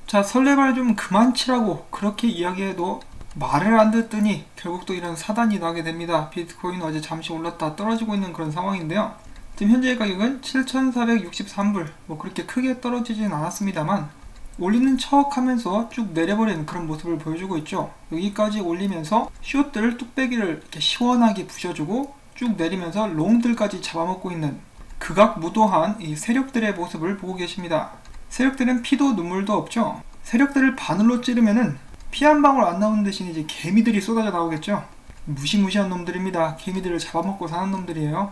자, 설레발 좀 그만 치라고 그렇게 이야기해도 말을 안 듣더니 결국 또 이런 사단이 나게 됩니다. 비트코인 어제 잠시 올랐다 떨어지고 있는 그런 상황인데요. 지금 현재 가격은 7,463불, 뭐 그렇게 크게 떨어지진 않았습니다만 올리는 척 하면서 쭉 내려버리는 그런 모습을 보여주고 있죠. 여기까지 올리면서 숏들 뚝배기를 이렇게 시원하게 부셔주고 쭉 내리면서 롱들까지 잡아먹고 있는 극악무도한 이 세력들의 모습을 보고 계십니다. 세력들은 피도 눈물도 없죠. 세력들을 바늘로 찌르면은 피 한 방울 안 나오는 대신 이제 개미들이 쏟아져 나오겠죠. 무시무시한 놈들입니다. 개미들을 잡아먹고 사는 놈들이에요.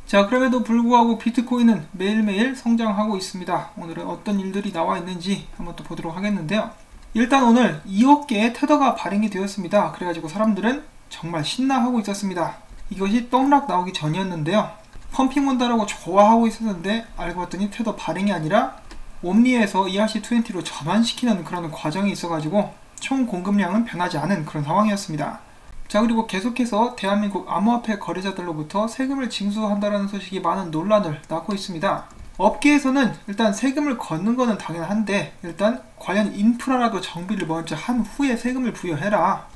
자, 그럼에도 불구하고 비트코인은 매일매일 성장하고 있습니다. 오늘은 어떤 일들이 나와 있는지 한번 또 보도록 하겠는데요. 일단 오늘 2억 개의 테더가 발행이 되었습니다. 그래가지고 사람들은 정말 신나하고 있었습니다. 이것이 떡락 나오기 전이었는데요. 펌핑 온다라고 좋아하고 있었는데 알고 봤더니 테더 발행이 아니라 옴니에서 ERC20로 전환시키는 그런 과정이 있어가지고 총 공급량은 변하지 않은 그런 상황이었습니다. 자, 그리고 계속해서 대한민국 암호화폐 거래자들로부터 세금을 징수한다는 소식이 많은 논란을 낳고 있습니다. 업계에서는 일단 세금을 걷는 거는 당연한데 일단 관련 인프라라도 정비를 먼저 한 후에 세금을 부여해라.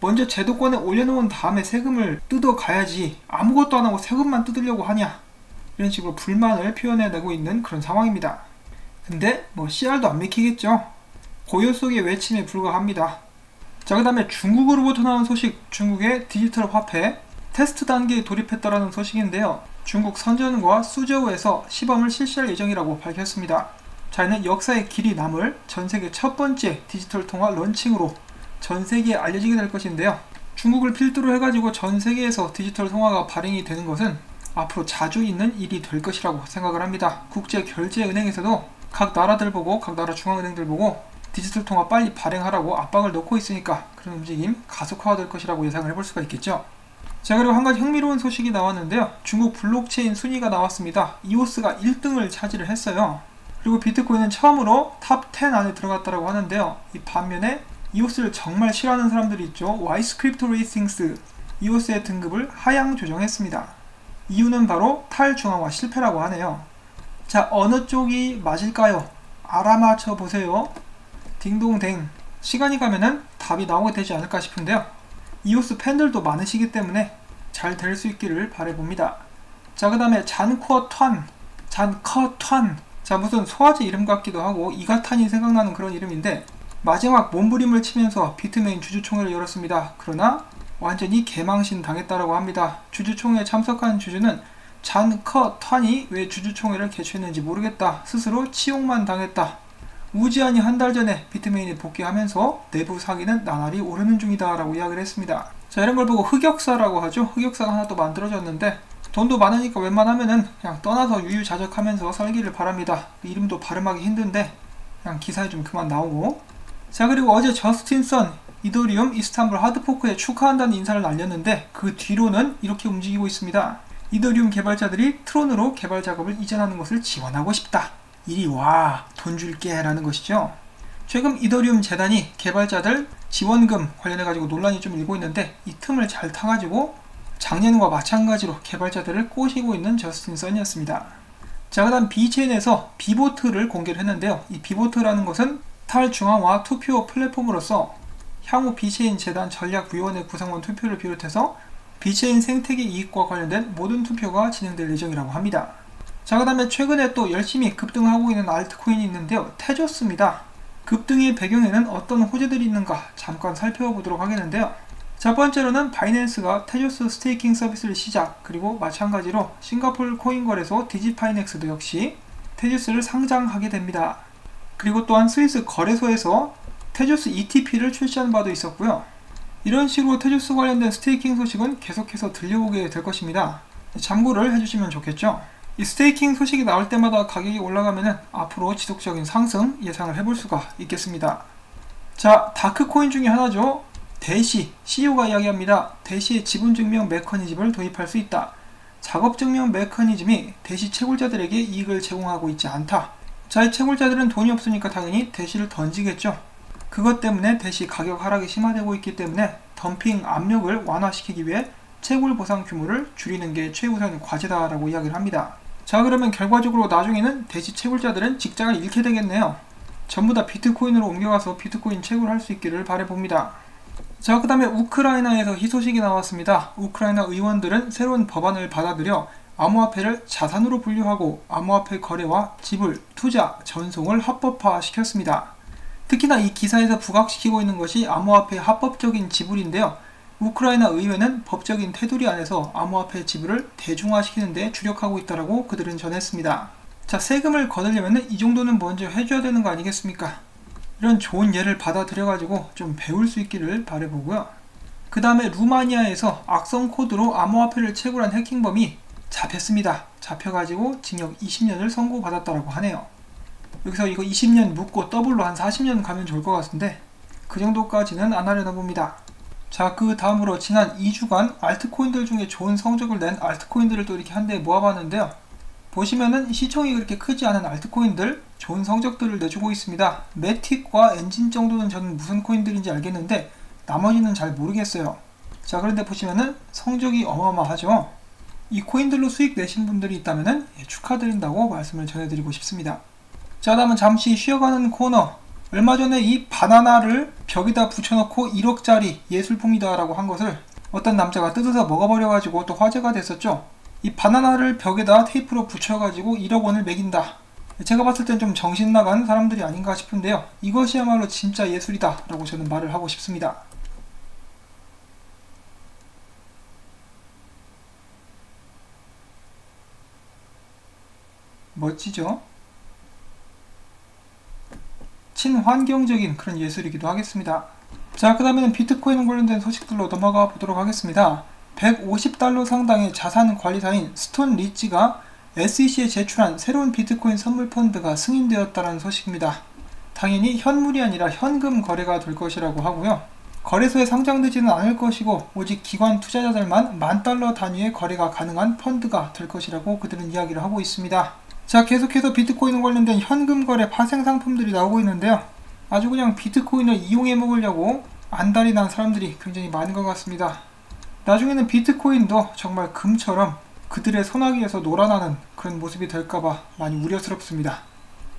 먼저 제도권에 올려놓은 다음에 세금을 뜯어가야지 아무것도 안 하고 세금만 뜯으려고 하냐, 이런 식으로 불만을 표현해내고 있는 그런 상황입니다. 근데 뭐 CR도 안 맥히겠죠. 고요 속의 외침에 불과합니다. 자, 그 다음에 중국으로부터 나온 소식, 중국의 디지털 화폐 테스트 단계에 돌입했다라는 소식인데요. 중국 선전과 수저우에서 시범을 실시할 예정이라고 밝혔습니다. 자, 이는 역사의 길이 남을 전세계 첫 번째 디지털 통화 런칭으로 전세계에 알려지게 될 것인데요. 중국을 필두로 해가지고 전세계에서 디지털 통화가 발행이 되는 것은 앞으로 자주 있는 일이 될 것이라고 생각을 합니다. 국제결제은행에서도 각 나라들 보고, 각 나라 중앙은행들 보고 디지털 통화 빨리 발행하라고 압박을 넣고 있으니까 그런 움직임 가속화가 될 것이라고 예상을 해볼 수가 있겠죠. 자, 그리고 한 가지 흥미로운 소식이 나왔는데요. 중국 블록체인 순위가 나왔습니다. 이오스가 1등을 차지를 했어요. 그리고 비트코인은 처음으로 탑 10 안에 들어갔다고 하는데요. 이 반면에 이오스를 정말 싫어하는 사람들이 있죠. 와이스 크립토 레이싱스 이오스의 등급을 하향 조정했습니다. 이유는 바로 탈중앙화 실패라고 하네요. 자, 어느 쪽이 맞을까요? 알아맞혀 보세요. 딩동댕. 시간이 가면은 답이 나오게 되지 않을까 싶은데요. 이오스 팬들도 많으시기 때문에 잘 될 수 있기를 바라봅니다. 자, 그 다음에 잔커탄. 자, 무슨 소화제 이름 같기도 하고 이가탄이 생각나는 그런 이름인데 마지막 몸부림을 치면서 비트메인 주주총회를 열었습니다. 그러나 완전히 개망신 당했다라고 합니다. 주주총회에 참석한 주주는 잔커탄이 왜 주주총회를 개최했는지 모르겠다, 스스로 치욕만 당했다, 우지한이 한 달 전에 비트메인에 복귀하면서 내부 사기는 나날이 오르는 중이다 라고 이야기를 했습니다. 자, 이런 걸 보고 흑역사라고 하죠. 흑역사가 하나 또 만들어졌는데 돈도 많으니까 웬만하면은 그냥 떠나서 유유자적하면서 살기를 바랍니다. 이름도 발음하기 힘든데 그냥 기사에 좀 그만 나오고. 자, 그리고 어제 저스틴 선 이더리움 이스탄불 하드포크에 축하한다는 인사를 날렸는데 그 뒤로는 이렇게 움직이고 있습니다. 이더리움 개발자들이 트론으로 개발 작업을 이전하는 것을 지원하고 싶다. 이리 와, 돈 줄게 라는 것이죠. 최근 이더리움 재단이 개발자들 지원금 관련해가지고 논란이 좀 일고 있는데 이 틈을 잘 타가지고 작년과 마찬가지로 개발자들을 꼬시고 있는 저스틴 선이었습니다. 자, 그 다음 비체인에서 비보트를 공개를 했는데요. 이 비보트라는 것은 탈중앙화 투표 플랫폼으로서 향후 비체인 재단 전략위원회 구성원 투표를 비롯해서 비체인 생태계 이익과 관련된 모든 투표가 진행될 예정이라고 합니다. 자, 그 다음에 최근에 또 열심히 급등하고 있는 알트코인이 있는데요. 테조스입니다. 급등의 배경에는 어떤 호재들이 있는가 잠깐 살펴보도록 하겠는데요. 첫 번째로는 바이낸스가 테조스 스테이킹 서비스를 시작, 그리고 마찬가지로 싱가포르 코인 거래소 디지파이넥스도 역시 테조스를 상장하게 됩니다. 그리고 또한 스위스 거래소에서 테조스 ETP를 출시한 바도 있었고요. 이런 식으로 테조스 관련된 스테이킹 소식은 계속해서 들려오게 될 것입니다. 참고를 해주시면 좋겠죠. 이 스테이킹 소식이 나올 때마다 가격이 올라가면은 앞으로 지속적인 상승 예상을 해볼 수가 있겠습니다. 자, 다크코인 중에 하나죠. 대시, CEO가 이야기합니다. 대시의 지분증명 메커니즘을 도입할 수 있다. 작업증명 메커니즘이 대시 채굴자들에게 이익을 제공하고 있지 않다. 자, 이 채굴자들은 돈이 없으니까 당연히 대시를 던지겠죠. 그것 때문에 대시 가격 하락이 심화되고 있기 때문에 덤핑 압력을 완화시키기 위해 채굴 보상 규모를 줄이는 게 최우선 과제다라고 이야기를 합니다. 자, 그러면 결과적으로 나중에는 대시 채굴자들은 직장을 잃게 되겠네요. 전부 다 비트코인으로 옮겨가서 비트코인 채굴할 수 있기를 바라봅니다. 자, 그 다음에 우크라이나에서 희소식이 나왔습니다. 우크라이나 의원들은 새로운 법안을 받아들여 암호화폐를 자산으로 분류하고 암호화폐 거래와 지불, 투자, 전송을 합법화시켰습니다. 특히나 이 기사에서 부각시키고 있는 것이 암호화폐 합법적인 지불인데요. 우크라이나 의회는 법적인 테두리 안에서 암호화폐 지불을 대중화시키는 데 주력하고 있다고 그들은 전했습니다. 자, 세금을 거두려면 이 정도는 먼저 해줘야 되는 거 아니겠습니까? 이런 좋은 예를 받아들여가지고 좀 배울 수 있기를 바라보고요. 그 다음에 루마니아에서 악성 코드로 암호화폐를 채굴한 해킹범이 잡혔습니다. 잡혀가지고 징역 20년을 선고받았다고 하네요. 여기서 이거 20년 묻고 더블로 한 40년 가면 좋을 것 같은데 그 정도까지는 안 하려나 봅니다. 자, 그 다음으로 지난 2주간 알트코인들 중에 좋은 성적을 낸 알트코인들을 또 이렇게 한데 모아봤는데요. 보시면은 시총이 그렇게 크지 않은 알트코인들 좋은 성적들을 내주고 있습니다. 매틱과 엔진 정도는 저는 무슨 코인들인지 알겠는데 나머지는 잘 모르겠어요. 자, 그런데 보시면은 성적이 어마어마하죠. 이 코인들로 수익 내신 분들이 있다면은 축하드린다고 말씀을 전해드리고 싶습니다. 자, 다음은 잠시 쉬어가는 코너. 얼마 전에 이 바나나를 벽에다 붙여놓고 1억짜리 예술품이다 라고 한 것을 어떤 남자가 뜯어서 먹어버려가지고 또 화제가 됐었죠. 이 바나나를 벽에다 테이프로 붙여가지고 1억 원을 매긴다. 제가 봤을 땐 좀 정신 나간 사람들이 아닌가 싶은데요. 이것이야말로 진짜 예술이다 라고 저는 말을 하고 싶습니다. 멋지죠? 친환경적인 그런 예술이기도 하겠습니다. 자, 그 다음에는 비트코인 관련된 소식들로 넘어가 보도록 하겠습니다. 150달러 상당의 자산 관리사인 스톤 리치가 SEC에 제출한 새로운 비트코인 선물 펀드가 승인되었다는 소식입니다. 당연히 현물이 아니라 현금 거래가 될 것이라고 하고요. 거래소에 상장되지는 않을 것이고 오직 기관 투자자들만 $10,000 단위의 거래가 가능한 펀드가 될 것이라고 그들은 이야기를 하고 있습니다. 자, 계속해서 비트코인 관련된 현금 거래 파생 상품들이 나오고 있는데요. 아주 그냥 비트코인을 이용해 먹으려고 안달이 난 사람들이 굉장히 많은 것 같습니다. 나중에는 비트코인도 정말 금처럼 그들의 손아귀에서 놀아나는 그런 모습이 될까봐 많이 우려스럽습니다.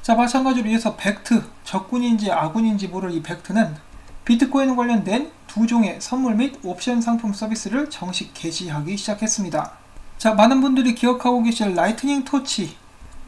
자, 마찬가지로 이어서 벡트, 적군인지 아군인지 모를 이 벡트는 비트코인 관련된 두 종의 선물 및 옵션 상품 서비스를 정식 개시하기 시작했습니다. 자, 많은 분들이 기억하고 계실 라이트닝 토치,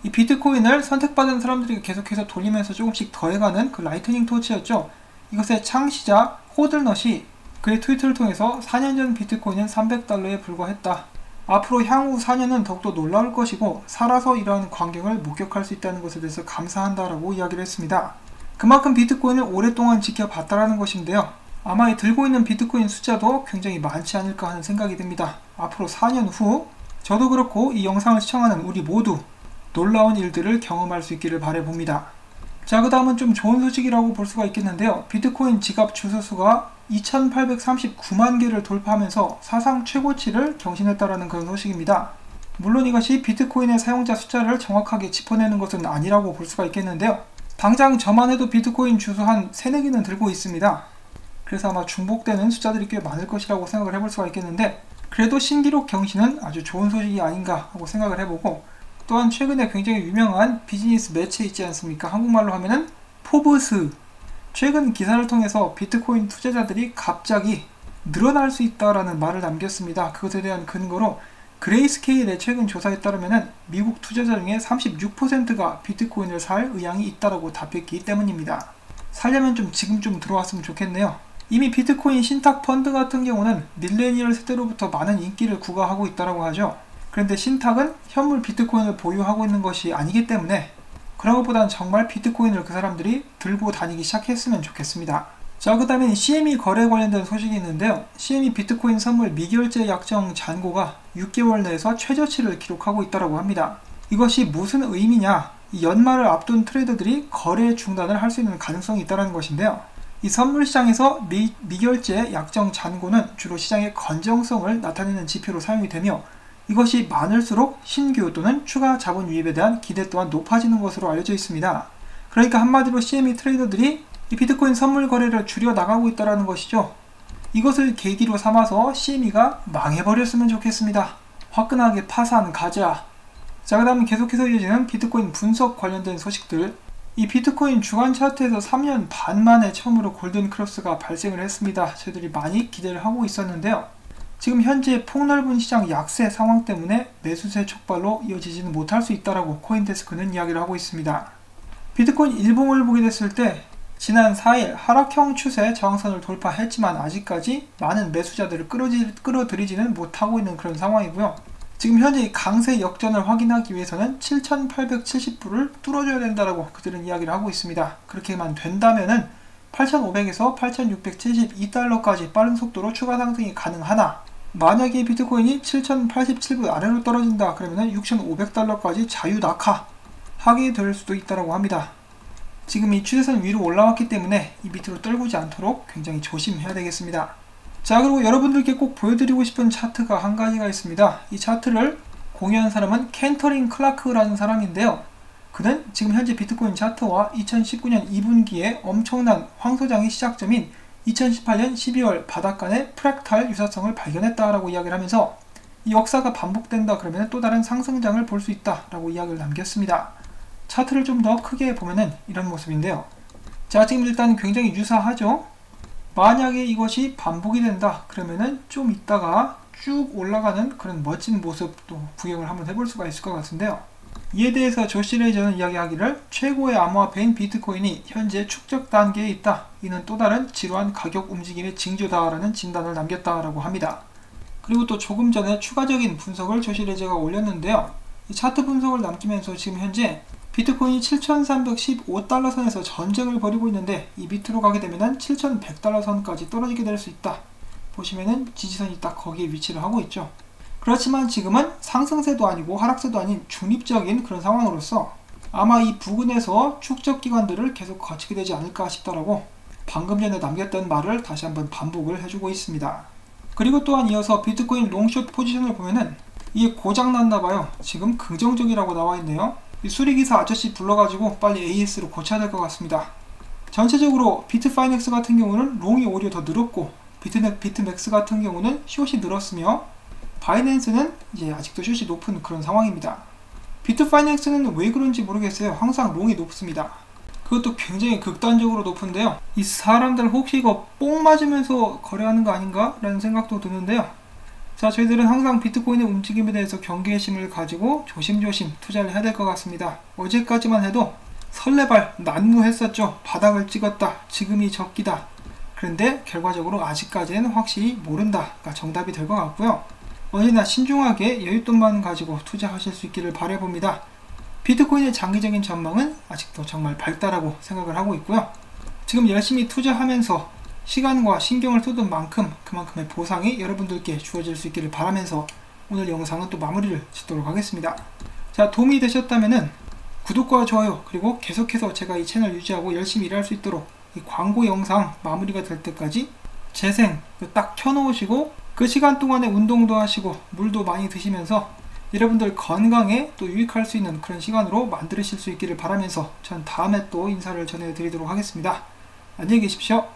이 비트코인을 선택받은 사람들이 계속해서 돌리면서 조금씩 더해가는 그 라이트닝 토치였죠. 이것의 창시자 호들넛이 그의 트위터를 통해서 4년 전 비트코인은 $300에 불과했다. 앞으로 향후 4년은 더욱더 놀라울 것이고 살아서 이러한 광경을 목격할 수 있다는 것에 대해서 감사한다라고 이야기를 했습니다. 그만큼 비트코인을 오랫동안 지켜봤다라는 것인데요. 아마 이 들고 있는 비트코인 숫자도 굉장히 많지 않을까 하는 생각이 듭니다. 앞으로 4년 후 저도 그렇고 이 영상을 시청하는 우리 모두 놀라운 일들을 경험할 수 있기를 바라봅니다. 자, 그 다음은 좀 좋은 소식이라고 볼 수가 있겠는데요. 비트코인 지갑 주소수가 2839만 개를 돌파하면서 사상 최고치를 경신했다라는 그런 소식입니다. 물론 이것이 비트코인의 사용자 숫자를 정확하게 짚어내는 것은 아니라고 볼 수가 있겠는데요. 당장 저만 해도 비트코인 주소 한 3-4개는 들고 있습니다. 그래서 아마 중복되는 숫자들이 꽤 많을 것이라고 생각을 해볼 수가 있겠는데 그래도 신기록 경신은 아주 좋은 소식이 아닌가 하고 생각을 해보고 또한 최근에 굉장히 유명한 비즈니스 매체 있지 않습니까? 한국말로 하면은 포브스. 최근 기사를 통해서 비트코인 투자자들이 갑자기 늘어날 수 있다라는 말을 남겼습니다. 그것에 대한 근거로 그레이스케일의 최근 조사에 따르면 미국 투자자 중에 36%가 비트코인을 살 의향이 있다라고 답했기 때문입니다. 살려면 지금 좀 들어왔으면 좋겠네요. 이미 비트코인 신탁 펀드 같은 경우는 밀레니얼 세대로부터 많은 인기를 구가하고 있다고 하죠. 그런데 신탁은 현물 비트코인을 보유하고 있는 것이 아니기 때문에 그런 것보다는 정말 비트코인을 그 사람들이 들고 다니기 시작했으면 좋겠습니다. 자, 그 다음에 CME 거래 관련된 소식이 있는데요. CME 비트코인 선물 미결제 약정 잔고가 6개월 내에서 최저치를 기록하고 있다고 합니다. 이것이 무슨 의미냐? 이 연말을 앞둔 트레이더들이 거래 중단을 할 수 있는 가능성이 있다는 것인데요. 이 선물 시장에서 미결제 약정 잔고는 주로 시장의 건정성을 나타내는 지표로 사용이 되며 이것이 많을수록 신규 또는 추가 자본 유입에 대한 기대 또한 높아지는 것으로 알려져 있습니다. 그러니까 한마디로 CME 트레이더들이 이 비트코인 선물 거래를 줄여 나가고 있다는 것이죠. 이것을 계기로 삼아서 CME가 망해버렸으면 좋겠습니다. 화끈하게 파산 가자. 자, 그 다음은 계속해서 이어지는 비트코인 분석 관련된 소식들. 이 비트코인 주간 차트에서 3년 반 만에 처음으로 골든 크로스가 발생을 했습니다. 저희들이 많이 기대를 하고 있었는데요. 지금 현재 폭넓은 시장 약세 상황 때문에 매수세 촉발로 이어지지는 못할 수 있다라고 코인데스크는 이야기를 하고 있습니다. 비트코인 일봉을 보게 됐을 때 지난 4일 하락형 추세 저항선을 돌파했지만 아직까지 많은 매수자들을 끌어들이지는 못하고 있는 그런 상황이고요. 지금 현재 강세 역전을 확인하기 위해서는 7,870불을 뚫어줘야 된다라고 그들은 이야기를 하고 있습니다. 그렇게만 된다면은 8,500에서 8,672달러까지 빠른 속도로 추가 상승이 가능하나, 만약에 비트코인이 7,087불 아래로 떨어진다 그러면 6,500달러까지 자유 낙하하게 될 수도 있다고 합니다. 지금 이 추세선 위로 올라왔기 때문에 이 밑으로 떨구지 않도록 굉장히 조심해야 되겠습니다. 자, 그리고 여러분들께 꼭 보여드리고 싶은 차트가 한 가지가 있습니다. 이 차트를 공유한 사람은 켄터링 클라크라는 사람인데요. 그는 지금 현재 비트코인 차트와 2019년 2분기에 엄청난 황소장의 시작점인 2018년 12월 바닥간의 프랙탈 유사성을 발견했다라고 이야기를 하면서 이 역사가 반복된다 그러면 또 다른 상승장을 볼 수 있다라고 이야기를 남겼습니다. 차트를 좀 더 크게 보면은 이런 모습인데요. 자, 지금 일단 굉장히 유사하죠? 만약에 이것이 반복이 된다 그러면은 좀 있다가 쭉 올라가는 그런 멋진 모습도 구경을 한번 해볼 수가 있을 것 같은데요. 이에 대해서 조시 레이저는 이야기하기를 최고의 암호화폐인 비트코인이 현재 축적 단계에 있다. 이는 또 다른 지루한 가격 움직임의 징조다라는 진단을 남겼다라고 합니다. 그리고 또 조금 전에 추가적인 분석을 조시 레이저가 올렸는데요. 이 차트 분석을 남기면서 지금 현재 비트코인이 7,315달러 선에서 전쟁을 벌이고 있는데 이 밑으로 가게 되면 7,100달러 선까지 떨어지게 될 수 있다. 보시면은 지지선이 딱 거기에 위치를 하고 있죠. 그렇지만 지금은 상승세도 아니고 하락세도 아닌 중립적인 그런 상황으로서 아마 이 부근에서 축적 기간들을 계속 거치게 되지 않을까 싶다라고 방금 전에 남겼던 말을 다시 한번 반복을 해주고 있습니다. 그리고 또한 이어서 비트코인 롱숏 포지션을 보면은 이게 고장났나봐요. 지금 긍정적이라고 나와있네요. 이 수리기사 아저씨 불러가지고 빨리 AS로 고쳐야 될 것 같습니다. 전체적으로 비트파이넥스 같은 경우는 롱이 오히려 더 늘었고 비트맥스 같은 경우는 숏이 늘었으며 바이낸스는 이제 아직도 숏이 높은 그런 상황입니다. 비트파이넥스는 왜 그런지 모르겠어요. 항상 롱이 높습니다. 그것도 굉장히 극단적으로 높은데요. 이 사람들 혹시 이거 뽕 맞으면서 거래하는 거 아닌가? 라는 생각도 드는데요. 자, 저희들은 항상 비트코인의 움직임에 대해서 경계심을 가지고 조심조심 투자를 해야 될 것 같습니다. 어제까지만 해도 설레발 난무했었죠. 바닥을 찍었다. 지금이 적기다. 그런데 결과적으로 아직까지는 확실히 모른다가 정답이 될 것 같고요. 언제나 신중하게 여윳돈만 가지고 투자하실 수 있기를 바라봅니다. 비트코인의 장기적인 전망은 아직도 정말 밝다라고 생각을 하고 있고요. 지금 열심히 투자하면서 시간과 신경을 쏟은 만큼 그만큼의 보상이 여러분들께 주어질 수 있기를 바라면서 오늘 영상은 또 마무리를 짓도록 하겠습니다. 자, 도움이 되셨다면은 구독과 좋아요 그리고 계속해서 제가 이 채널 유지하고 열심히 일할 수 있도록 이 광고 영상 마무리가 될 때까지 재생 딱 켜놓으시고 그 시간 동안에 운동도 하시고 물도 많이 드시면서 여러분들 건강에 또 유익할 수 있는 그런 시간으로 만드실 수 있기를 바라면서 전 다음에 또 인사를 전해드리도록 하겠습니다. 안녕히 계십시오.